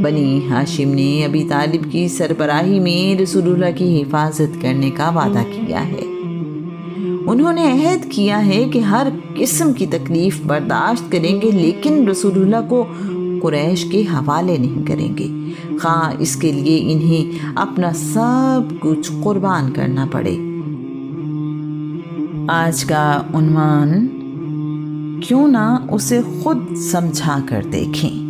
بنی ہاشم نے ابی طالب کی سربراہی میں رسول اللہ کی حفاظت کرنے کا وعدہ کیا ہے۔ انہوں نے عہد کیا ہے کہ ہر قسم کی تکلیف برداشت کریں گے، لیکن رسول اللہ کو قریش کے حوالے نہیں کریں گے، خواہ اس کے لیے انہیں اپنا سب کچھ قربان کرنا پڑے۔ آج کا عنوان کیوں نہ اسے خود سمجھا کر دیکھیں۔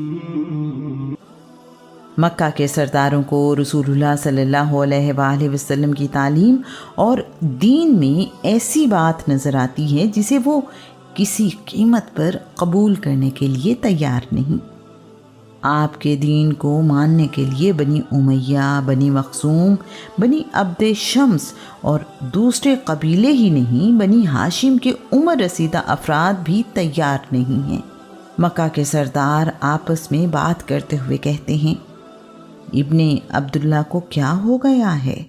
مکہ کے سرداروں کو رسول اللہ صلی اللہ علیہ وآلہ وسلم کی تعلیم اور دین میں ایسی بات نظر آتی ہے جسے وہ کسی قیمت پر قبول کرنے کے لیے تیار نہیں۔ آپ کے دین کو ماننے کے لیے بنی امیہ، بنی مخزوم، بنی عبد شمس اور دوسرے قبیلے ہی نہیں، بنی ہاشم کے عمر رسیدہ افراد بھی تیار نہیں ہیں۔ مکہ کے سردار آپس میں بات کرتے ہوئے کہتے ہیں، ابن عبداللہ کو کیا ہو گیا ہے؟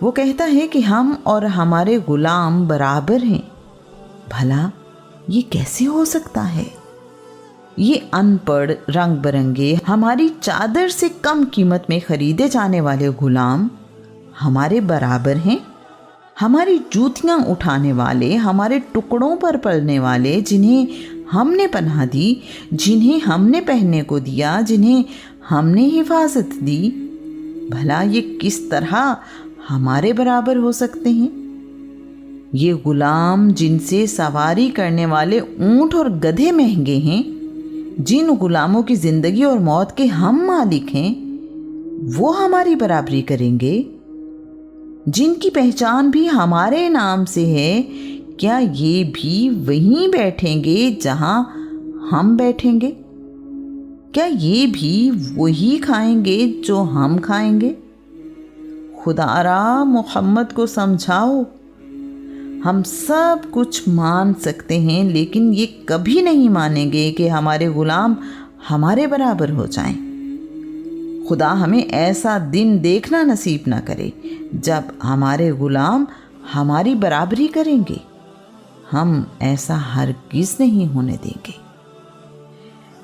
وہ کہتا ہے کہ ہم اور ہمارے غلام برابر ہیں۔ بھلا یہ کیسے ہو سکتا ہے؟ یہ ان پڑھ، رنگ برنگے، ہماری چادر سے کم قیمت میں خریدے جانے والے غلام ہمارے برابر ہیں؟ ہماری جوتیاں اٹھانے والے، ہمارے ٹکڑوں پر پلنے والے، جنہیں ہم نے پناہ دی، جنہیں ہم نے پہننے کو دیا، جنہیں ہم نے حفاظت دی، بھلا یہ کس طرح ہمارے برابر ہو سکتے ہیں؟ یہ غلام جن سے سواری کرنے والے اونٹ اور گدھے مہنگے ہیں، جن غلاموں کی زندگی اور موت کے ہم مالک ہیں، وہ ہماری برابری کریں گے؟ جن کی پہچان بھی ہمارے نام سے ہے، کیا یہ بھی وہیں بیٹھیں گے جہاں ہم بیٹھیں گے؟ کیا یہ بھی وہی کھائیں گے جو ہم کھائیں گے؟ خدا را محمد کو سمجھاؤ۔ ہم سب کچھ مان سکتے ہیں، لیکن یہ کبھی نہیں مانیں گے کہ ہمارے غلام ہمارے برابر ہو جائیں۔ خدا ہمیں ایسا دن دیکھنا نصیب نہ کرے جب ہمارے غلام ہماری برابری کریں گے۔ ہم ایسا ہرگز نہیں ہونے دیں گے۔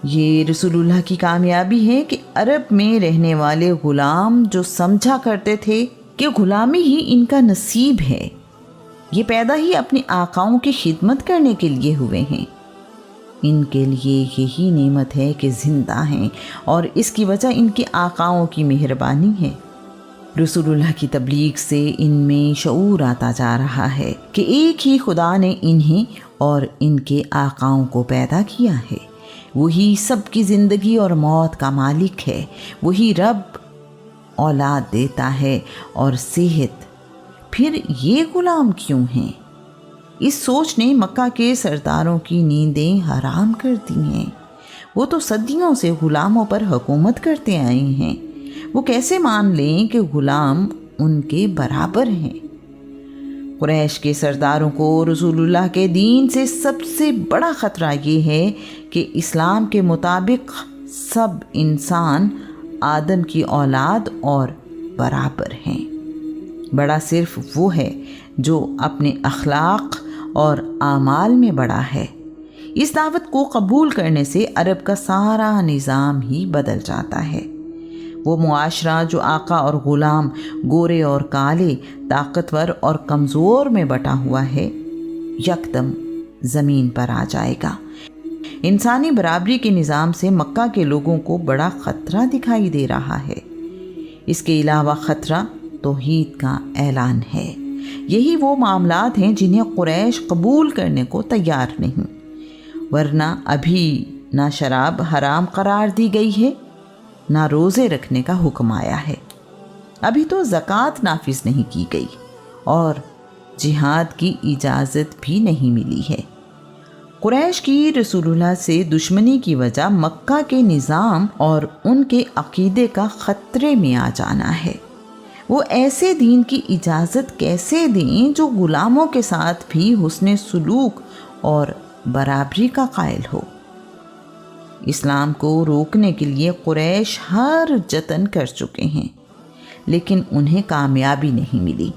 یہ رسول اللہ کی کامیابی ہے کہ عرب میں رہنے والے غلام جو سمجھا کرتے تھے کہ غلامی ہی ان کا نصیب ہے، یہ پیدا ہی اپنے آقاؤں کی خدمت کرنے کے لیے ہوئے ہیں۔ ان کے لیے یہی نعمت ہے کہ زندہ ہیں، اور اس کی وجہ ان کے آقاؤں کی مہربانی ہے۔ رسول اللہ کی تبلیغ سے ان میں شعور آتا جا رہا ہے کہ ایک ہی خدا نے انہیں اور ان کے آقاؤں کو پیدا کیا ہے۔ وہی سب کی زندگی اور موت کا مالک ہے۔ وہی رب اولاد دیتا ہے اور صحت۔ پھر یہ غلام کیوں ہیں؟ اس سوچ نے مکہ کے سرداروں کی نیندیں حرام کر دی ہیں۔ وہ تو صدیوں سے غلاموں پر حکومت کرتے آئے ہیں۔ وہ کیسے مان لیں کہ غلام ان کے برابر ہیں؟ قریش کے سرداروں کو رسول اللہ کے دین سے سب سے بڑا خطرہ یہ ہے کہ اسلام کے مطابق سب انسان آدم کی اولاد اور برابر ہیں۔ بڑا صرف وہ ہے جو اپنے اخلاق اور اعمال میں بڑا ہے۔ اس دعوت کو قبول کرنے سے عرب کا سارا نظام ہی بدل جاتا ہے۔ وہ معاشرہ جو آقا اور غلام، گورے اور کالے، طاقتور اور کمزور میں بٹا ہوا ہے، یکدم زمین پر آ جائے گا۔ انسانی برابری کے نظام سے مکہ کے لوگوں کو بڑا خطرہ دکھائی دے رہا ہے۔ اس کے علاوہ خطرہ توحید کا اعلان ہے۔ یہی وہ معاملات ہیں جنہیں قریش قبول کرنے کو تیار نہیں، ورنہ ابھی نہ شراب حرام قرار دی گئی ہے، نہ روزے رکھنے کا حکم آیا ہے، ابھی تو زکوٰۃ نافذ نہیں کی گئی، اور جہاد کی اجازت بھی نہیں ملی ہے۔ قریش کی رسول اللہ سے دشمنی کی وجہ مکہ کے نظام اور ان کے عقیدے کا خطرے میں آ جانا ہے۔ وہ ایسے دین کی اجازت کیسے دیں جو غلاموں کے ساتھ بھی حسن سلوک اور برابری کا قائل ہو؟ اسلام کو روکنے کے لیے قریش ہر جتن کر چکے ہیں، لیکن انہیں کامیابی نہیں ملی۔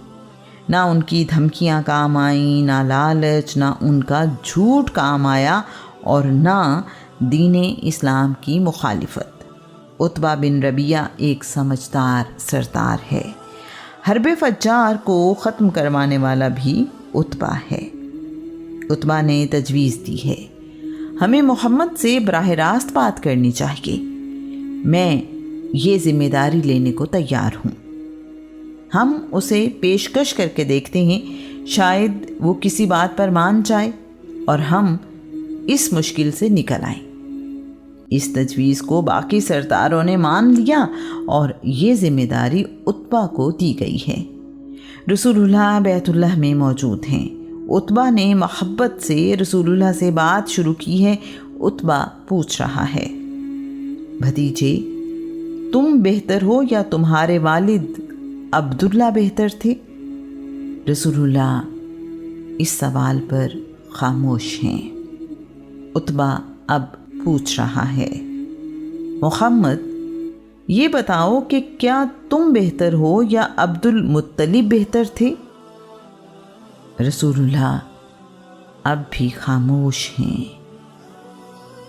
نہ ان کی دھمکیاں کام آئیں، نہ لالچ، نہ ان کا جھوٹ کام آیا، اور نہ دین اسلام کی مخالفت۔ عتبہ بن ربیعہ ایک سمجھدار سردار ہے۔ حرب فجار کو ختم کروانے والا بھی عتبہ ہے۔ عتبہ نے تجویز دی ہے، ہمیں محمد سے براہ راست بات کرنی چاہیے، میں یہ ذمہ داری لینے کو تیار ہوں۔ ہم اسے پیشکش کر کے دیکھتے ہیں، شاید وہ کسی بات پر مان جائے اور ہم اس مشکل سے نکل آئیں۔ اس تجویز کو باقی سرداروں نے مان لیا اور یہ ذمہ داری عتبہ کو دی گئی ہے۔ رسول اللہ بیت اللہ میں موجود ہیں۔ عتبہ نے محبت سے رسول اللہ سے بات شروع کی ہے۔ عتبہ پوچھ رہا ہے، بھتیجے تم بہتر ہو یا تمہارے والد عبداللہ بہتر تھے؟ رسول اللہ اس سوال پر خاموش ہیں۔ عتبہ اب پوچھ رہا ہے، محمد یہ بتاؤ کہ کیا تم بہتر ہو یا عبد المطلب بہتر تھے؟ رسول اللہ اب بھی خاموش ہیں۔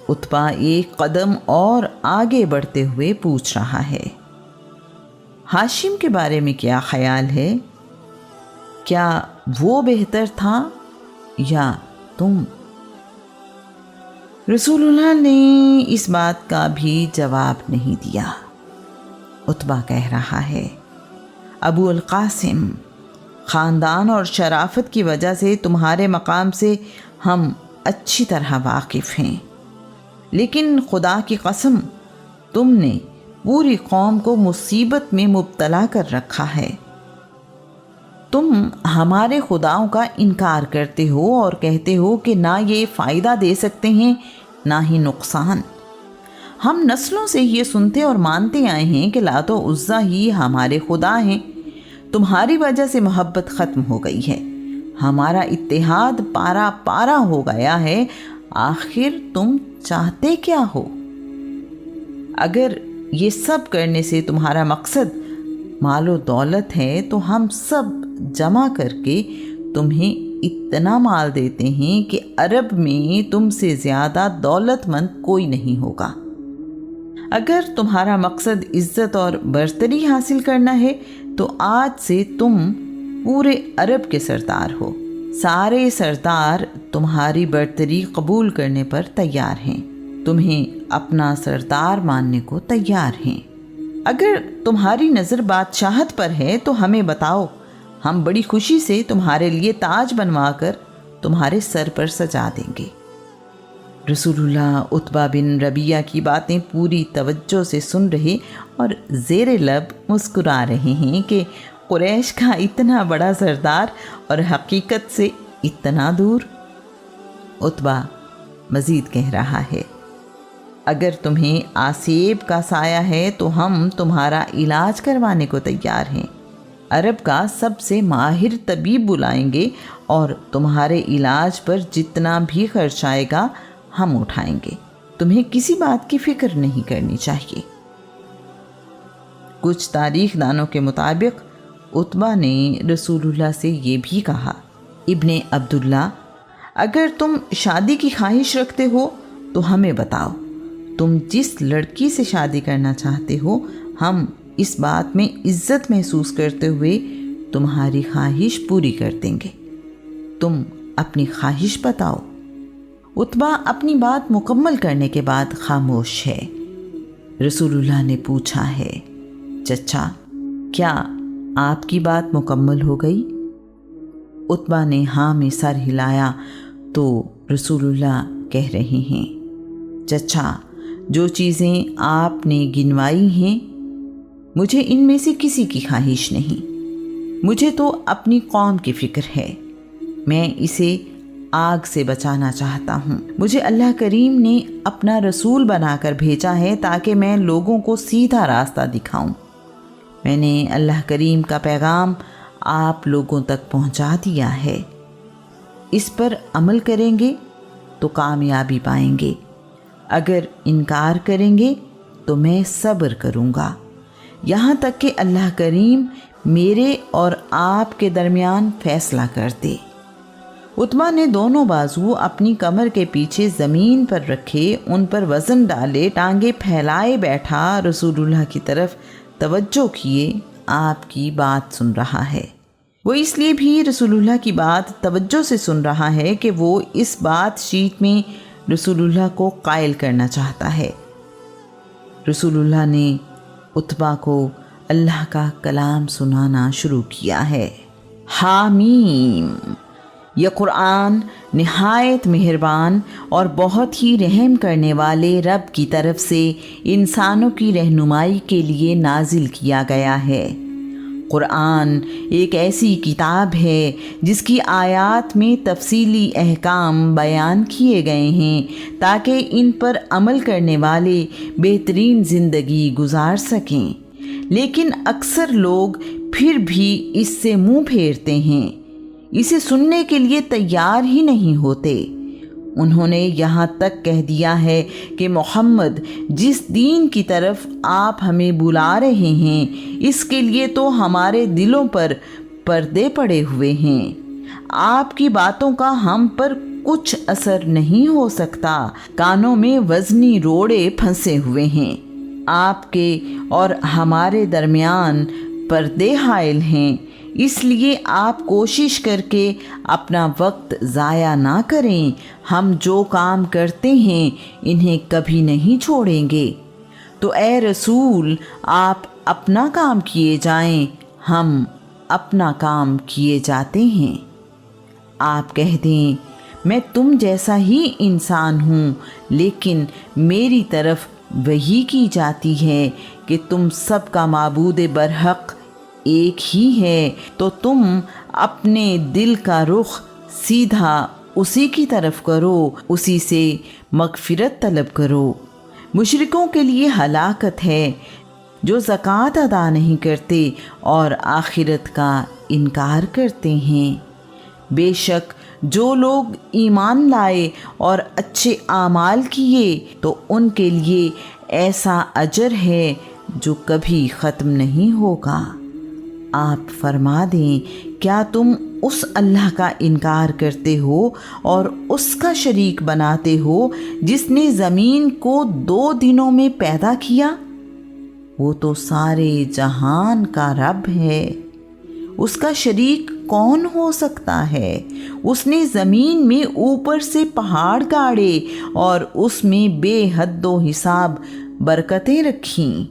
عتبہ ایک قدم اور آگے بڑھتے ہوئے پوچھ رہا ہے، ہاشم کے بارے میں کیا خیال ہے؟ کیا وہ بہتر تھا یا تم؟ رسول اللہ نے اس بات کا بھی جواب نہیں دیا۔ عتبہ کہہ رہا ہے، ابو القاسم خاندان اور شرافت کی وجہ سے تمہارے مقام سے ہم اچھی طرح واقف ہیں، لیکن خدا کی قسم تم نے پوری قوم کو مصیبت میں مبتلا کر رکھا ہے۔ تم ہمارے خداؤں کا انکار کرتے ہو اور کہتے ہو کہ نہ یہ فائدہ دے سکتے ہیں نہ ہی نقصان۔ ہم نسلوں سے یہ سنتے اور مانتے آئے ہیں کہ لات و عزیٰ ہی ہمارے خدا ہیں۔ تمہاری وجہ سے محبت ختم ہو گئی ہے، ہمارا اتحاد پارا پارا ہو گیا ہے۔ آخر تم چاہتے کیا ہو؟ اگر یہ سب کرنے سے تمہارا مقصد مال و دولت ہے تو ہم سب جمع کر کے تمہیں اتنا مال دیتے ہیں کہ عرب میں تم سے زیادہ دولت مند کوئی نہیں ہوگا۔ اگر تمہارا مقصد عزت اور برتری حاصل کرنا ہے تو آج سے تم پورے عرب کے سردار ہو۔ سارے سردار تمہاری برتری قبول کرنے پر تیار ہیں، تمہیں اپنا سردار ماننے کو تیار ہیں۔ اگر تمہاری نظر بادشاہت پر ہے تو ہمیں بتاؤ، ہم بڑی خوشی سے تمہارے لیے تاج بنوا کر تمہارے سر پر سجا دیں گے۔ رسول اللہ عتبہ بن ربیعہ کی باتیں پوری توجہ سے سن رہے اور زیر لب مسکرا رہے ہیں کہ قریش کا اتنا بڑا سردار اور حقیقت سے اتنا دور۔ عتبہ مزید کہہ رہا ہے، اگر تمہیں آسیب کا سایہ ہے تو ہم تمہارا علاج کروانے کو تیار ہیں۔ عرب کا سب سے ماہر طبیب بلائیں گے اور تمہارے علاج پر جتنا بھی خرچ آئے گا ہم اٹھائیں گے۔ تمہیں کسی بات کی فکر نہیں کرنی چاہیے۔ کچھ تاریخ دانوں کے مطابق عتبہ نے رسول اللہ سے یہ بھی کہا، ابن عبداللہ اگر تم شادی کی خواہش رکھتے ہو تو ہمیں بتاؤ، تم جس لڑکی سے شادی کرنا چاہتے ہو ہم اس بات میں عزت محسوس کرتے ہوئے تمہاری خواہش پوری کر دیں گے۔ تم اپنی خواہش بتاؤ۔ عتبہ اپنی بات مکمل کرنے کے بعد خاموش ہے۔ رسول اللہ نے پوچھا ہے، چچا کیا آپ کی بات مکمل ہو گئی؟ عتبہ نے ہاں میں سر ہلایا تو رسول اللہ کہہ رہے ہیں، چچا جو چیزیں آپ نے گنوائی ہیں مجھے ان میں سے کسی کی خواہش نہیں، مجھے تو اپنی قوم کی فکر ہے، میں اسے آگ سے بچانا چاہتا ہوں۔ مجھے اللہ کریم نے اپنا رسول بنا کر بھیجا ہے تاکہ میں لوگوں کو سیدھا راستہ دکھاؤں۔ میں نے اللہ کریم کا پیغام آپ لوگوں تک پہنچا دیا ہے، اس پر عمل کریں گے تو کامیابی پائیں گے، اگر انکار کریں گے تو میں صبر کروں گا یہاں تک کہ اللہ کریم میرے اور آپ کے درمیان فیصلہ کر دے۔ عتبہ نے دونوں بازو اپنی کمر کے پیچھے زمین پر رکھے، ان پر وزن ڈالے، ٹانگیں پھیلائے بیٹھا، رسول اللہ کی طرف توجہ کیے، آپ کی بات سن رہا ہے۔ وہ اس لیے بھی رسول اللہ کی بات توجہ سے سن رہا ہے کہ وہ اس بات چیت میں رسول اللہ کو قائل کرنا چاہتا ہے۔ رسول اللہ نے عتبہ کو اللہ کا کلام سنانا شروع کیا ہے۔ حامیم، یہ قرآن نہایت مہربان اور بہت ہی رحم کرنے والے رب کی طرف سے انسانوں کی رہنمائی کے لیے نازل کیا گیا ہے۔ قرآن ایک ایسی کتاب ہے جس کی آیات میں تفصیلی احکام بیان کیے گئے ہیں تاکہ ان پر عمل کرنے والے بہترین زندگی گزار سکیں، لیکن اکثر لوگ پھر بھی اس سے منہ پھیرتے ہیں، اسے سننے کے لیے تیار ہی نہیں ہوتے۔ انہوں نے یہاں تک کہہ دیا ہے کہ محمد جس دین کی طرف آپ ہمیں بلا رہے ہیں اس کے لیے تو ہمارے دلوں پر پردے پڑے ہوئے ہیں، آپ کی باتوں کا ہم پر کچھ اثر نہیں ہو سکتا، کانوں میں وزنی روڑے پھنسے ہوئے ہیں، آپ کے اور ہمارے درمیان پردے حائل ہیں، اس لیے آپ کوشش کر کے اپنا وقت ضائع نہ کریں، ہم جو کام کرتے ہیں انہیں کبھی نہیں چھوڑیں گے۔ تو اے رسول، آپ اپنا کام کیے جائیں، ہم اپنا کام کیے جاتے ہیں۔ آپ کہہ دیں میں تم جیسا ہی انسان ہوں، لیکن میری طرف وحی کی جاتی ہے کہ تم سب کا معبود برحق ایک ہی ہے، تو تم اپنے دل کا رخ سیدھا اسی کی طرف کرو، اسی سے مغفرت طلب کرو۔ مشرکوں کے لیے ہلاکت ہے جو زکوٰۃ ادا نہیں کرتے اور آخرت کا انکار کرتے ہیں۔ بے شک جو لوگ ایمان لائے اور اچھے اعمال کیے تو ان کے لیے ایسا اجر ہے جو کبھی ختم نہیں ہوگا۔ آپ فرما دیں کیا تم اس اللہ کا انکار کرتے ہو اور اس کا شریک بناتے ہو جس نے زمین کو 2 دنوں میں پیدا کیا؟ وہ تو سارے جہان کا رب ہے، اس کا شریک کون ہو سکتا ہے؟ اس نے زمین میں اوپر سے پہاڑ گاڑے اور اس میں بے حد و حساب برکتیں رکھیں،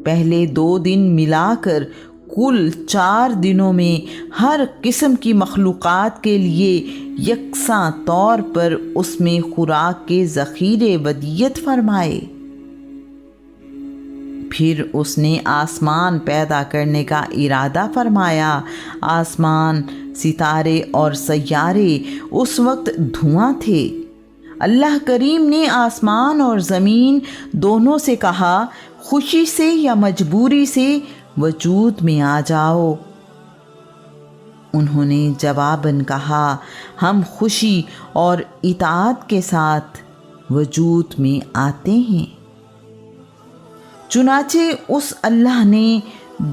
پہلے 2 دن ملا کر کل 4 دنوں میں ہر قسم کی مخلوقات کے لیے یکساں طور پر اس میں خوراک کے ذخیرے ودیت فرمائے۔ پھر اس نے آسمان پیدا کرنے کا ارادہ فرمایا، آسمان، ستارے اور سیارے اس وقت دھواں تھے۔ اللہ کریم نے آسمان اور زمین دونوں سے کہا خوشی سے یا مجبوری سے وجود میں آ جاؤ۔ انہوں نے جواباً کہا ہم خوشی اور اطاعت کے ساتھ وجود میں آتے ہیں۔ چنانچہ اس اللہ نے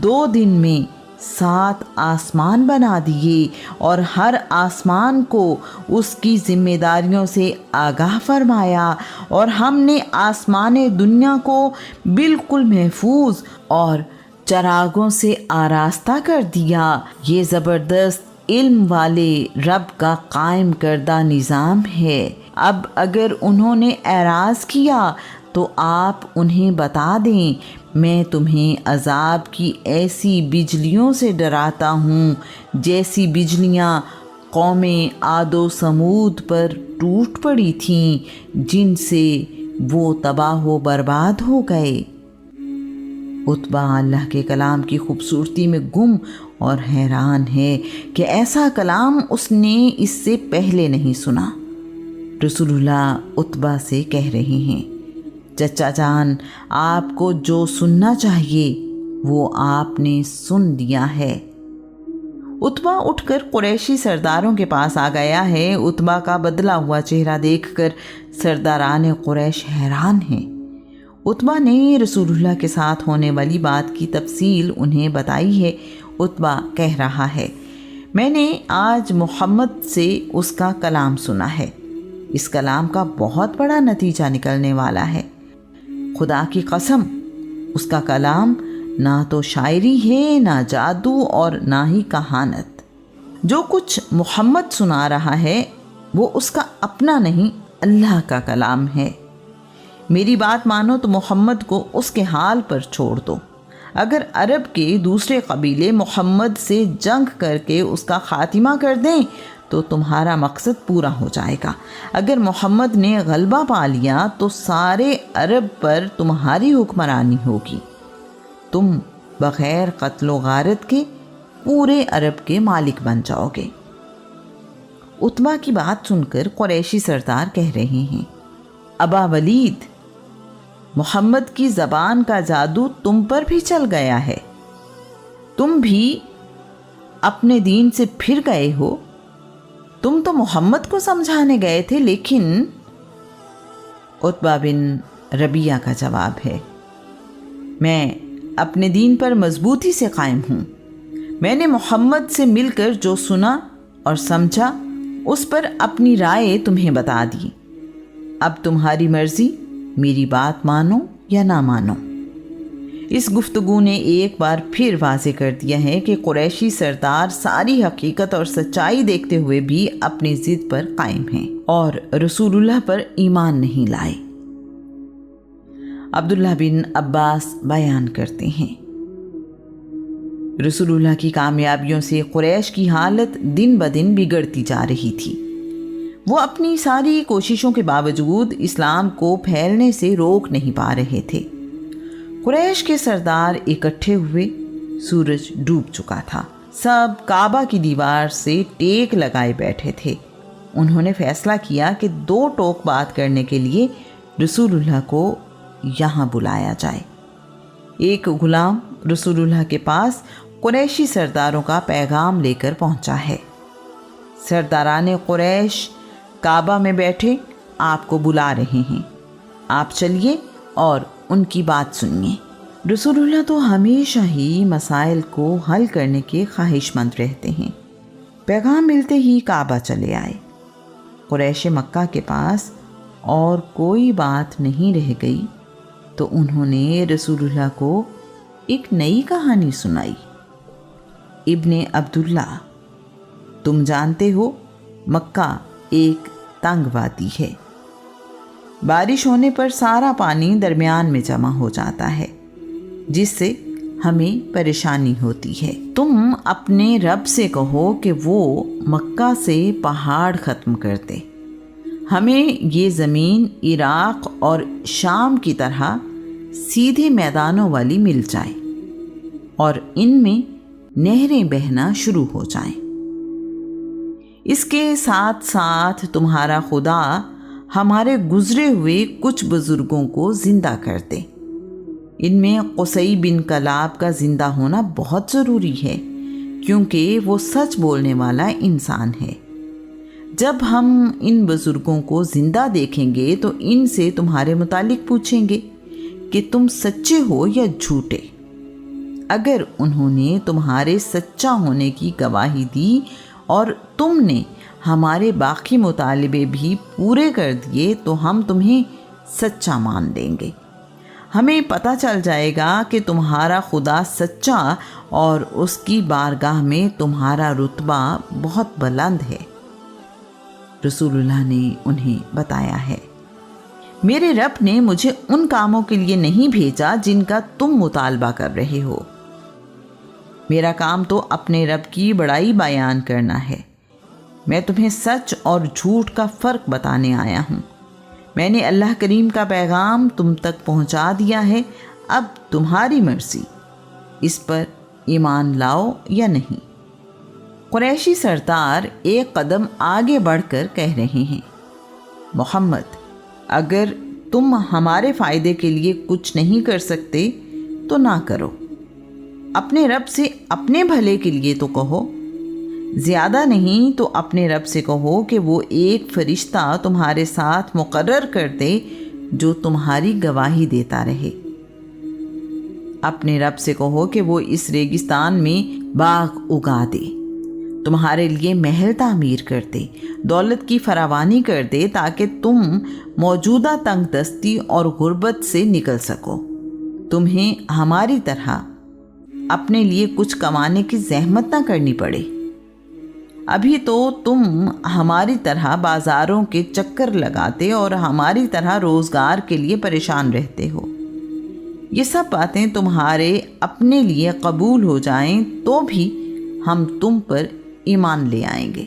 2 دن میں 7 آسمان بنا دیے اور ہر آسمان کو اس کی ذمہ داریوں سے آگاہ فرمایا، اور ہم نے آسمان دنیا کو بالکل محفوظ اور چراغوں سے آراستہ کر دیا۔ یہ زبردست علم والے رب کا قائم کردہ نظام ہے۔ اب اگر انہوں نے اعراض کیا تو آپ انہیں بتا دیں میں تمہیں عذاب کی ایسی بجلیوں سے ڈراتا ہوں جیسی بجلیاں قوم عاد و ثمود پر ٹوٹ پڑی تھیں، جن سے وہ تباہ و برباد ہو گئے۔ عتبہ اللہ کے کلام کی خوبصورتی میں گم اور حیران ہے کہ ایسا کلام اس نے اس سے پہلے نہیں سنا۔ رسول اللہ عتبہ سے کہہ رہے ہیں چچا جان، آپ کو جو سننا چاہیے وہ آپ نے سن دیا ہے۔ عتبہ اٹھ کر قریشی سرداروں کے پاس آ گیا ہے۔ عتبہ کا بدلا ہوا چہرہ دیکھ کر سرداران قریش حیران ہیں۔ عتبہ نے رسول اللہ کے ساتھ ہونے والی بات کی تفصیل انہیں بتائی ہے۔ عتبہ کہہ رہا ہے میں نے آج محمد سے اس کا کلام سنا ہے، اس کلام کا بہت بڑا نتیجہ نکلنے والا ہے۔ خدا کی قسم، اس کا کلام نہ تو شاعری ہے، نہ جادو اور نہ ہی کہانت۔ جو کچھ محمد سنا رہا ہے وہ اس کا اپنا نہیں، اللہ کا کلام ہے۔ میری بات مانو تو محمد کو اس کے حال پر چھوڑ دو۔ اگر عرب کے دوسرے قبیلے محمد سے جنگ کر کے اس کا خاتمہ کر دیں تو تمہارا مقصد پورا ہو جائے گا۔ اگر محمد نے غلبہ پا لیا تو سارے عرب پر تمہاری حکمرانی ہوگی، تم بغیر قتل و غارت کے پورے عرب کے مالک بن جاؤ گے۔ عتبہ کی بات سن کر قریشی سردار کہہ رہے ہیں، ابا ولید، محمد کی زبان کا جادو تم پر بھی چل گیا ہے، تم بھی اپنے دین سے پھر گئے ہو۔ تم تو محمد کو سمجھانے گئے تھے، لیکن عتبہ بن ربیعہ کا جواب ہے، میں اپنے دین پر مضبوطی سے قائم ہوں۔ میں نے محمد سے مل کر جو سنا اور سمجھا اس پر اپنی رائے تمہیں بتا دی۔ اب تمہاری مرضی، میری بات مانو یا نہ مانو۔ اس گفتگو نے ایک بار پھر واضح کر دیا ہے کہ قریشی سردار ساری حقیقت اور سچائی دیکھتے ہوئے بھی اپنی ضد پر قائم ہیں اور رسول اللہ پر ایمان نہیں لائے۔ عبداللہ بن عباس بیان کرتے ہیں، رسول اللہ کی کامیابیوں سے قریش کی حالت دن بدن بگڑتی جا رہی تھی۔ وہ اپنی ساری کوششوں کے باوجود اسلام کو پھیلنے سے روک نہیں پا رہے تھے۔ قریش کے سردار اکٹھے ہوئے، سورج ڈوب چکا تھا، سب کعبہ کی دیوار سے ٹیک لگائے بیٹھے تھے۔ انہوں نے فیصلہ کیا کہ 2 ٹوک بات کرنے کے لیے رسول اللہ کو یہاں بلایا جائے۔ ایک غلام رسول اللہ کے پاس قریشی سرداروں کا پیغام لے کر پہنچا ہے۔ سرداران قریش کعبہ میں بیٹھے آپ کو بلا رہے ہیں، آپ چلیے اور ان کی بات سنیے۔ رسول اللہ تو ہمیشہ ہی مسائل کو حل کرنے کے خواہش مند رہتے ہیں۔ پیغام ملتے ہی کعبہ چلے آئے۔ قریش مکہ کے پاس اور کوئی بات نہیں رہ گئی تو انہوں نے رسول اللہ کو ایک نئی کہانی سنائی۔ ابن عبداللہ، تم جانتے ہو مکہ ایک تنگ وادی ہے، بارش ہونے پر سارا پانی درمیان میں جمع ہو جاتا ہے، جس سے ہمیں پریشانی ہوتی ہے۔ تم اپنے رب سے کہو کہ وہ مکہ سے پہاڑ ختم کر دے، ہمیں یہ زمین عراق اور شام کی طرح سیدھے میدانوں والی مل جائے اور ان میں نہریں بہنا شروع ہو جائیں۔ اس کے ساتھ ساتھ تمہارا خدا ہمارے گزرے ہوئے کچھ بزرگوں کو زندہ کر دے۔ ان میں قصی بن کلاب کا زندہ ہونا بہت ضروری ہے، کیونکہ وہ سچ بولنے والا انسان ہے۔ جب ہم ان بزرگوں کو زندہ دیکھیں گے تو ان سے تمہارے متعلق پوچھیں گے کہ تم سچے ہو یا جھوٹے۔ اگر انہوں نے تمہارے سچا ہونے کی گواہی دی اور تم نے ہمارے باقی مطالبے بھی پورے کر دیے تو ہم تمہیں سچا مان لیں گے۔ ہمیں پتہ چل جائے گا کہ تمہارا خدا سچا اور اس کی بارگاہ میں تمہارا رتبہ بہت بلند ہے۔ رسول اللہ نے انہیں بتایا ہے، میرے رب نے مجھے ان کاموں کے لیے نہیں بھیجا جن کا تم مطالبہ کر رہے ہو۔ میرا کام تو اپنے رب کی بڑائی بیان کرنا ہے۔ میں تمہیں سچ اور جھوٹ کا فرق بتانے آیا ہوں۔ میں نے اللہ کریم کا پیغام تم تک پہنچا دیا ہے، اب تمہاری مرضی، اس پر ایمان لاؤ یا نہیں۔ قریشی سردار ایک قدم آگے بڑھ کر کہہ رہے ہیں، محمد، اگر تم ہمارے فائدے کے لیے کچھ نہیں کر سکتے تو نہ کرو، اپنے رب سے اپنے بھلے کے لیے تو کہو، زیادہ نہیں تو اپنے رب سے کہو کہ وہ ایک فرشتہ تمہارے ساتھ مقرر کر دے جو تمہاری گواہی دیتا رہے۔ اپنے رب سے کہو کہ وہ اس ریگستان میں باغ اگا دے، تمہارے لیے محل تعمیر کر دے، دولت کی فراوانی کر دے تاکہ تم موجودہ تنگ دستی اور غربت سے نکل سکو۔ تمہیں ہماری طرح اپنے لیے کچھ کمانے کی زحمت نہ کرنی پڑے۔ ابھی تو تم ہماری طرح بازاروں کے چکر لگاتے اور ہماری طرح روزگار کے لیے پریشان رہتے ہو۔ یہ سب باتیں تمہارے اپنے لیے قبول ہو جائیں تو بھی ہم تم پر ایمان لے آئیں گے۔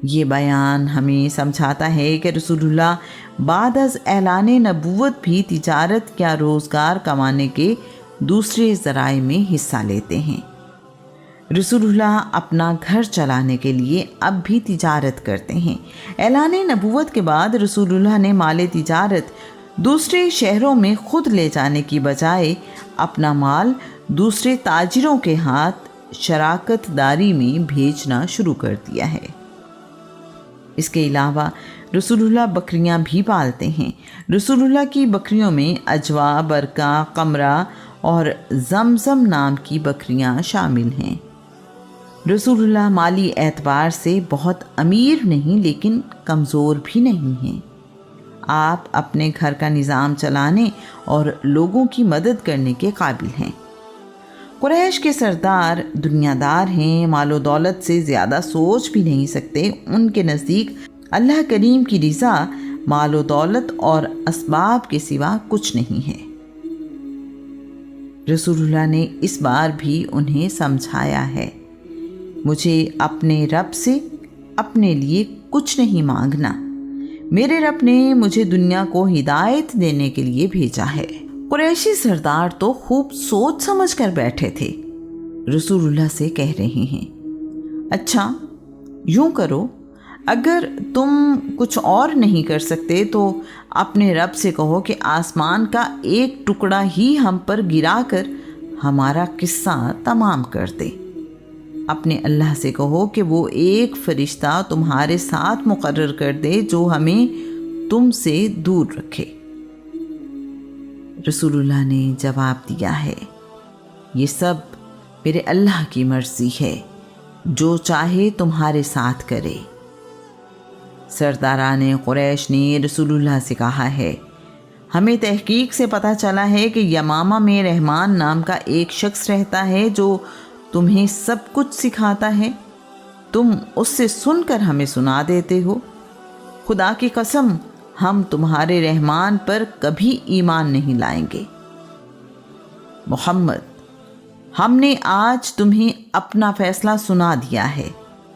یہ بیان ہمیں سمجھاتا ہے کہ رسول اللہ بعد از اعلان نبوت بھی تجارت یا روزگار کمانے کے دوسرے ذرائع میں حصہ لیتے ہیں۔ رسول اللہ اپنا گھر چلانے کے لیے اب بھی تجارت کرتے ہیں۔ اعلان نبوت کے بعد رسول اللہ نے مال تجارت دوسرے شہروں میں خود لے جانے کی بجائے اپنا مال دوسرے تاجروں کے ہاتھ شراکت داری میں بھیجنا شروع کر دیا ہے۔ اس کے علاوہ رسول اللہ بکریاں بھی پالتے ہیں۔ رسول اللہ کی بکریوں میں اجوا، برکہ، قمرہ اور زمزم نام کی بکریاں شامل ہیں۔ رسول اللہ مالی اعتبار سے بہت امیر نہیں لیکن کمزور بھی نہیں ہیں۔ آپ اپنے گھر کا نظام چلانے اور لوگوں کی مدد کرنے کے قابل ہیں۔ قریش کے سردار دنیا دار ہیں، مال و دولت سے زیادہ سوچ بھی نہیں سکتے۔ ان کے نزدیک اللہ کریم کی رضا مال و دولت اور اسباب کے سوا کچھ نہیں ہے۔ رسول اللہ نے اس بار بھی انہیں سمجھایا ہے، مجھے اپنے رب سے اپنے لیے کچھ نہیں مانگنا، میرے رب نے مجھے دنیا کو ہدایت دینے کے لیے بھیجا ہے۔ قریشی سردار تو خوب سوچ سمجھ کر بیٹھے تھے۔ رسول اللہ سے کہہ رہے ہیں، اچھا یوں کرو، اگر تم کچھ اور نہیں کر سکتے تو اپنے رب سے کہو کہ آسمان کا ایک ٹکڑا ہی ہم پر گرا کر ہمارا قصہ تمام کر دے۔ اپنے اللہ سے کہو کہ وہ ایک فرشتہ تمہارے ساتھ مقرر کر دے جو ہمیں تم سے دور رکھے۔ رسول اللہ نے جواب دیا ہے، یہ سب میرے اللہ کی مرضی ہے، جو چاہے تمہارے ساتھ کرے۔ سرداران قریش نے رسول اللہ سے کہا ہے، ہمیں تحقیق سے پتہ چلا ہے کہ یمامہ میں رحمان نام کا ایک شخص رہتا ہے جو تمہیں سب کچھ سکھاتا ہے، تم اس سے سن کر ہمیں سنا دیتے ہو۔ خدا کی قسم ہم تمہارے رحمان پر کبھی ایمان نہیں لائیں گے۔ محمد، ہم نے آج تمہیں اپنا فیصلہ سنا دیا ہے،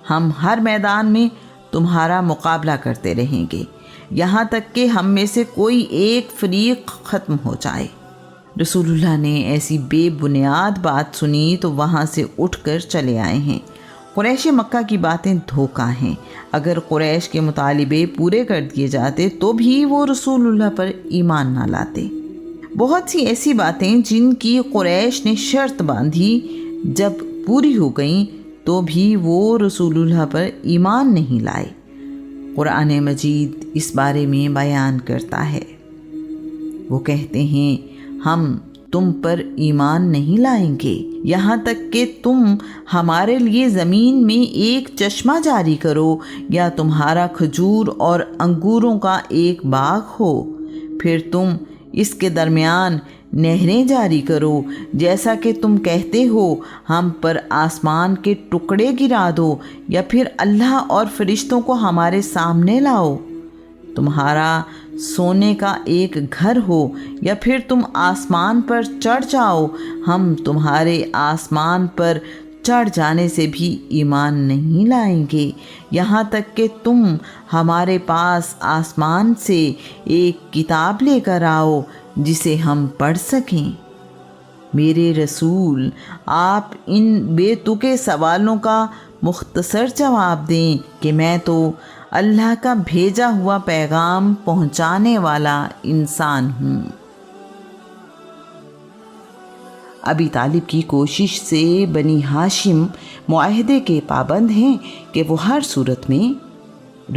ہم ہر میدان میں تمہارا مقابلہ کرتے رہیں گے یہاں تک کہ ہم میں سے کوئی ایک فریق ختم ہو جائے۔ رسول اللہ نے ایسی بے بنیاد بات سنی تو وہاں سے اٹھ کر چلے آئے ہیں۔ قریش مکہ کی باتیں دھوکہ ہیں، اگر قریش کے مطالبے پورے کر دیے جاتے تو بھی وہ رسول اللہ پر ایمان نہ لاتے۔ بہت سی ایسی باتیں جن کی قریش نے شرط باندھی جب پوری ہو گئیں تو بھی وہ رسول اللہ پر ایمان نہیں لائے۔ قرآن مجید اس بارے میں بیان کرتا ہے، وہ کہتے ہیں ہم تم پر ایمان نہیں لائیں گے یہاں تک کہ تم ہمارے لیے زمین میں ایک چشمہ جاری کرو یا تمہارا کھجور اور انگوروں کا ایک باغ ہو، پھر تم اس کے درمیان نہریں جاری کرو، جیسا کہ تم کہتے ہو ہم پر آسمان کے ٹکڑے گرا دو یا پھر اللہ اور فرشتوں کو ہمارے سامنے لاؤ، تمہارا سونے کا ایک گھر ہو یا پھر تم آسمان پر چڑھ جاؤ، ہم تمہارے آسمان پر چڑھ جانے سے بھی ایمان نہیں لائیں گے یہاں تک کہ تم ہمارے پاس آسمان سے ایک کتاب لے کر آؤ جسے ہم پڑھ سکیں۔ میرے رسول، آپ ان بے تکے سوالوں کا مختصر جواب دیں کہ میں تو اللہ کا بھیجا ہوا پیغام پہنچانے والا انسان ہوں۔ ابی طالب کی کوشش سے بنی ہاشم معاہدے کے پابند ہیں کہ وہ ہر صورت میں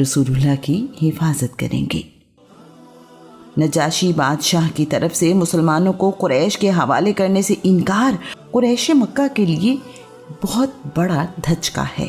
رسول اللہ کی حفاظت کریں گے۔ نجاشی بادشاہ کی طرف سے مسلمانوں کو قریش کے حوالے کرنے سے انکار قریش مکہ کے لیے بہت بڑا دھچکا ہے۔